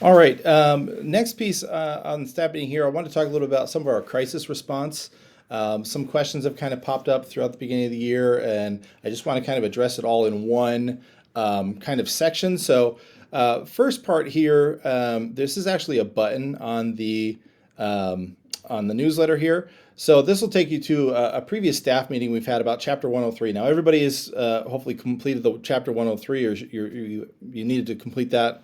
All right. Next piece on staff meeting here, I want to talk a little about some of our crisis response. Some questions have kind of popped up throughout the beginning of the year, and I just want to kind of address it all in one kind of section. So, first part here, this is actually a button on the newsletter here. So this will take you to a previous staff meeting we've had about Chapter 103. Now everybody has hopefully completed the Chapter 103, or you needed to complete that.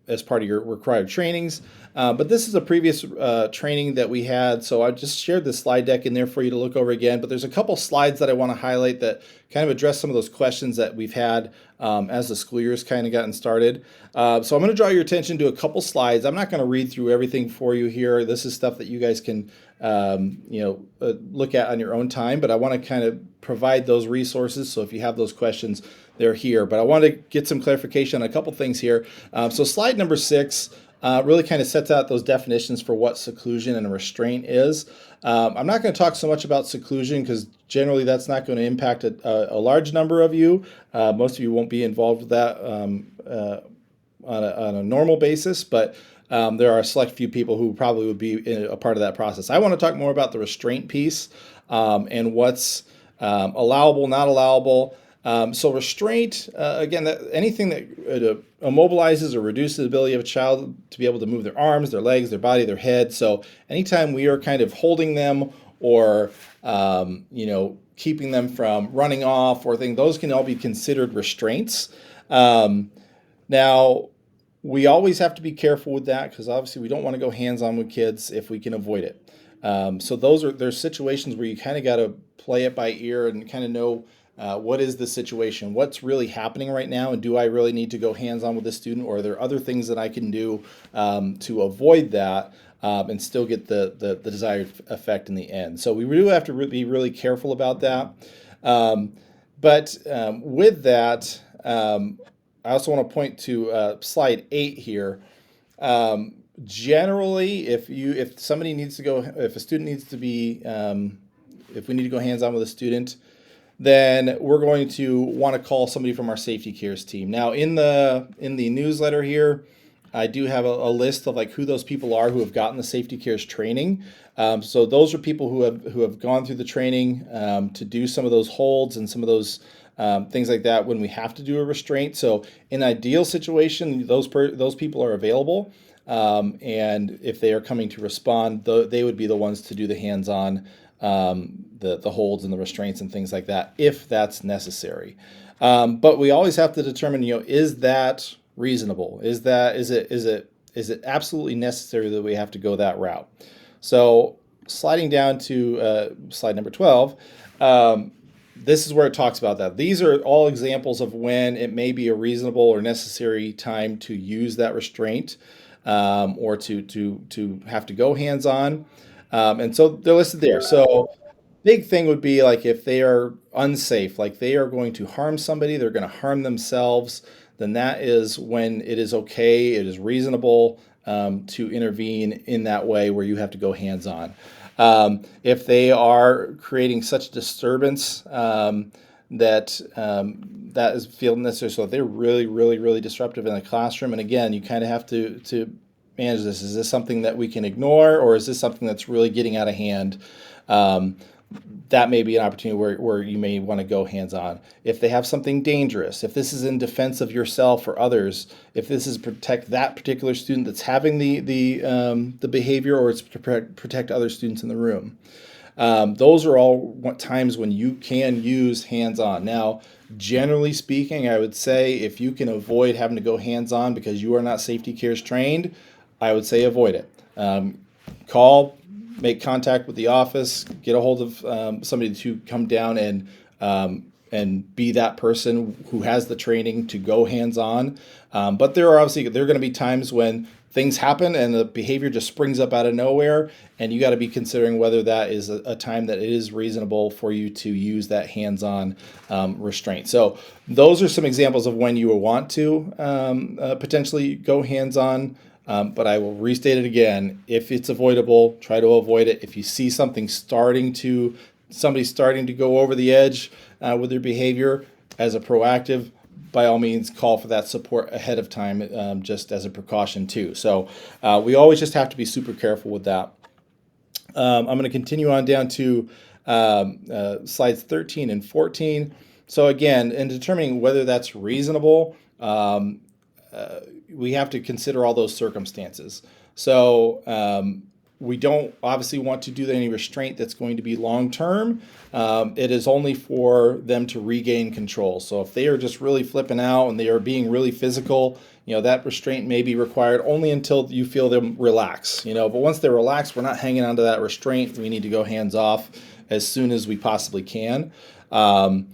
As part of your required trainings. But this is a previous training that we had, so I just shared the slide deck in there for you to look over again. But there's a couple slides that I want to highlight that kind of address some of those questions that we've had as the school year's kind of gotten started. So I'm going to draw your attention to a couple slides. I'm not going to read through everything for you here. This is stuff that you guys can look at on your own time, but I want to kind of provide those resources. So if you have those questions, they're here. But I want to get some clarification on a couple things here. So slide number 6 really kind of sets out those definitions for what seclusion and restraint is. I'm not going to talk so much about seclusion because generally that's not going to impact a large number of you. Most of you won't be involved with that on a normal basis, but there are a select few people who probably would be a part of that process. I want to talk more about the restraint piece and what's allowable, not allowable. So restraint, again, anything that immobilizes or reduces the ability of a child to be able to move their arms, their legs, their body, their head. So anytime we are kind of holding them or keeping them from running off or things, those can all be considered restraints. Now, we always have to be careful with that because obviously we don't want to go hands-on with kids if we can avoid it. So there's situations where you kind of got to play it by ear and kind of know what is the situation, what's really happening right now, and do I really need to go hands-on with this student, or are there other things that I can do to avoid that and still get the desired effect in the end. So we really have to be really careful about that. But with that, I also want to point to slide 8 here. Generally, if somebody needs to go, if a student needs to be, if we need to go hands-on with a student, then we're going to want to call somebody from our safety cares team. Now, in the newsletter here, I do have a list of like who those people are who have gotten the safety cares training. So those are people who have gone through the training to do some of those holds and some of those things like that when we have to do a restraint. So in an ideal situation, those people are available, and if they are coming to respond, they would be the ones to do the hands-on, the holds and the restraints and things like that, if that's necessary. But we always have to determine, is that reasonable? Is it absolutely necessary that we have to go that route? So sliding down to slide number 12. This is where it talks about that. These are all examples of when it may be a reasonable or necessary time to use that restraint, or to have to go hands-on. And so they're listed there. So big thing would be like if they are unsafe, like they are going to harm somebody, they're going to harm themselves, then that is when it is okay, it is reasonable to intervene in that way where you have to go hands-on. If they are creating such disturbance that is feeling necessary, so if they're really, really, really disruptive in the classroom, and again, you kind of have to manage this. Is this something that we can ignore, or is this something that's really getting out of hand? That may be an opportunity where you may want to go hands-on. If they have something dangerous, if this is in defense of yourself or others, if this is protect that particular student that's having the behavior, or it's to protect other students in the room. Those are all times when you can use hands-on. Now, generally speaking, I would say if you can avoid having to go hands-on because you are not safety cares trained, I would say avoid it. Call, make contact with the office, get a hold of somebody to come down and be that person who has the training to go hands-on. But there are going to be times when things happen and the behavior just springs up out of nowhere, and you got to be considering whether that is a time that it is reasonable for you to use that hands-on restraint. So those are some examples of when you will want to potentially go hands-on. But I will restate it again. If it's avoidable, try to avoid it. If you see somebody starting to go over the edge with their behavior, as a proactive, by all means call for that support ahead of time, just as a precaution too. So we always just have to be super careful with that. I'm going to continue on down to slides 13 and 14. So again, in determining whether that's reasonable, we have to consider all those circumstances. So we don't obviously want to do any restraint that's going to be long term. It is only for them to regain control. So if they are just really flipping out and they are being really physical, that restraint may be required only until you feel them relax. But once they're relaxed, we're not hanging on to that restraint. We need to go hands off as soon as we possibly can. Once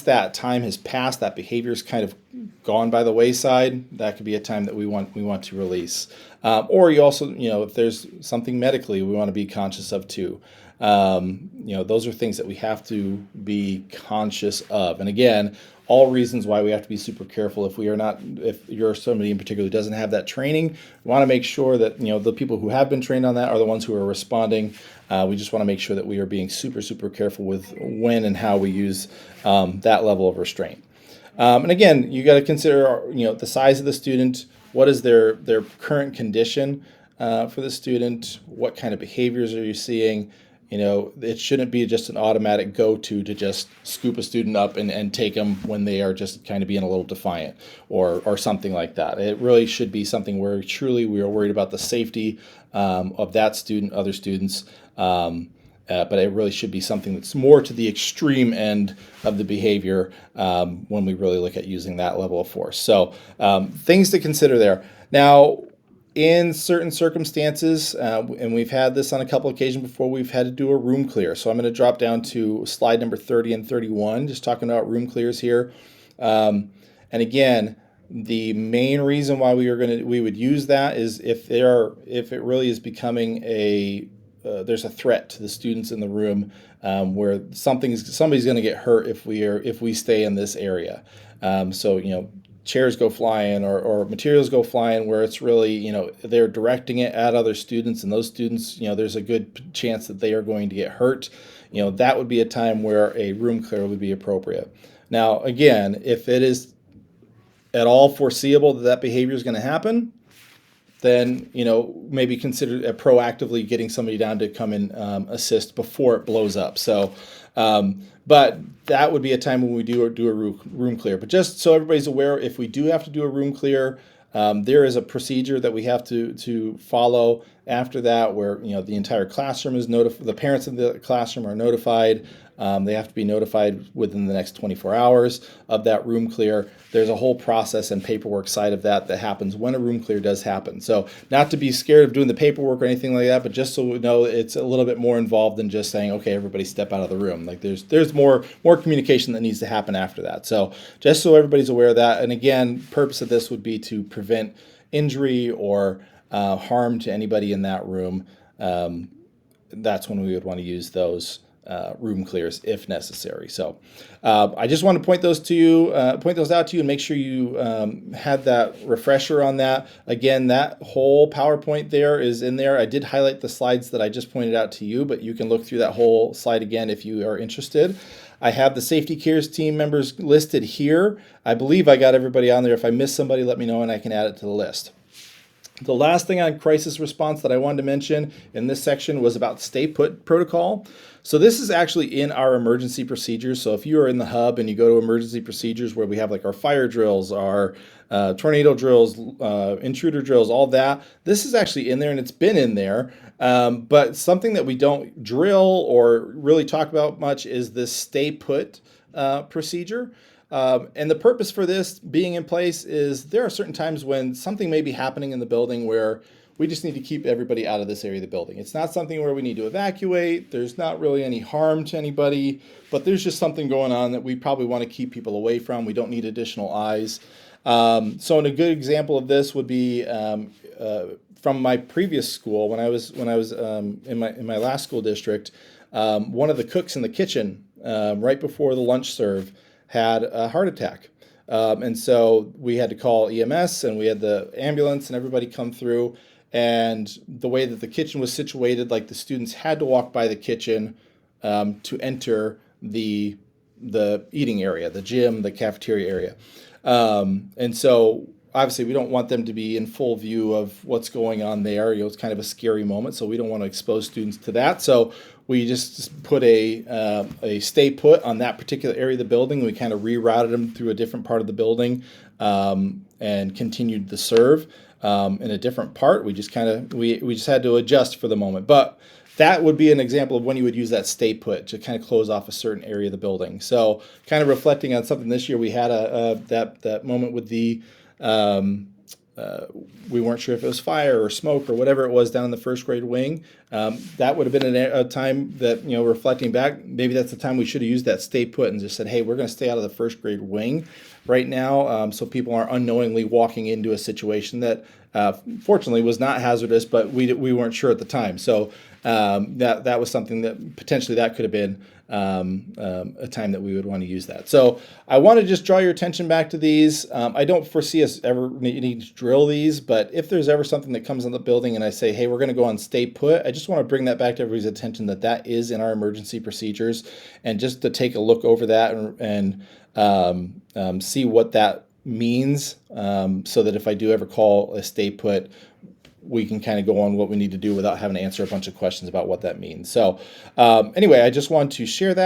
that time has passed, that behavior is kind of gone by the wayside, that could be a time that we want to release. Or you also, if there's something medically we want to be conscious of too. Those are things that we have to be conscious of. And again, all reasons why we have to be super careful if you're somebody in particular who doesn't have that training. We want to make sure that, the people who have been trained on that are the ones who are responding. We just want to make sure that we are being super, super careful with when and how we use that level of restraint. And again, you got to consider, the size of the student, what is their current condition for the student, what kind of behaviors are you seeing. It shouldn't be just an automatic go-to to just scoop a student up and take them when they are just kind of being a little defiant or something like that. It really should be something where truly we are worried about the safety of that student, other students, but it really should be something that's more to the extreme end of the behavior when we really look at using that level of force. So things to consider there. Now, in certain circumstances, and we've had this on a couple occasions before, we've had to do a room clear. So I'm going to drop down to slide number 30 and 31, just talking about room clears here. And again, the main reason why we would use that is if it really is becoming there's a threat to the students in the room, where somebody's going to get hurt if we stay in this area. Chairs go flying or materials go flying where it's really, they're directing it at other students, and those students, there's a good chance that they are going to get hurt. That would be a time where a room clear would be appropriate. Now, again, if it is at all foreseeable that behavior is going to happen, then, maybe consider proactively getting somebody down to come and assist before it blows up. So, but that would be a time when we do a room clear. But just so everybody's aware, if we do have to do a room clear, there is a procedure that we have to follow after that, where the entire classroom is notified. The parents of the classroom are notified. They have to be notified within the next 24 hours of that room clear. There's a whole process and paperwork side of that happens when a room clear does happen. So not to be scared of doing the paperwork or anything like that, but just so we know it's a little bit more involved than just saying, okay, everybody step out of the room. Like there's more communication that needs to happen after that. So just so everybody's aware of that. And again, purpose of this would be to prevent injury or harm to anybody in that room. That's when we would want to use those room clears if necessary. So I just want to point those out to you, and make sure you had that refresher on that. Again, that whole PowerPoint there is in there. I did highlight the slides that I just pointed out to you, but you can look through that whole slide again if you are interested. I have the Safety Cares team members listed here. I believe I got everybody on there. If I missed somebody, let me know and I can add it to the list. The last thing on crisis response that I wanted to mention in this section was about stay put protocol. So this is actually in our emergency procedures. So if you are in the hub and you go to emergency procedures where we have like our fire drills, our tornado drills, intruder drills, all that, this is actually in there and it's been in there. But something that we don't drill or really talk about much is this stay put procedure. And the purpose for this being in place is there are certain times when something may be happening in the building where we just need to keep everybody out of this area of the building. It's not something where we need to evacuate. There's not really any harm to anybody, but there's just something going on that we probably want to keep people away from. We don't need additional eyes. So a good example of this would be from my previous school when I was in my last school district. One of the cooks in the kitchen right before the lunch serve had a heart attack. And so we had to call EMS and we had the ambulance and everybody come through. And the way that the kitchen was situated, like the students had to walk by the kitchen to enter the the eating area, the gym, the cafeteria area. And so obviously we don't want them to be in full view of what's going on there. It's kind of a scary moment, so we don't want to expose students to that. So we just put a stay put on that particular area of the building. We kind of rerouted them through a different part of the building, and continued the serve in a different part. We just we just had to adjust for the moment, but that would be an example of when you would use that stay put to kind of close off a certain area of the building. So kind of reflecting on something this year, we had that moment with the we weren't sure if it was fire or smoke or whatever it was down in the first grade wing. That would have been a time that, reflecting back, maybe that's the time we should have used that stay put and just said, hey, we're going to stay out of the first grade wing right now, so people aren't unknowingly walking into a situation that fortunately was not hazardous, but we weren't sure at the time. So that was something that potentially that could have been a time that we would want to use that. So I want to just draw your attention back to these. I don't foresee us ever needing to drill these, but if there's ever something that comes in the building and I say, hey, we're going to go on stay put, I just want to bring that back to everybody's attention that is in our emergency procedures, and just to take a look over that and see what that means, so that if I do ever call a stay put, we can kind of go on what we need to do without having to answer a bunch of questions about what that means. So anyway, I just want to share that.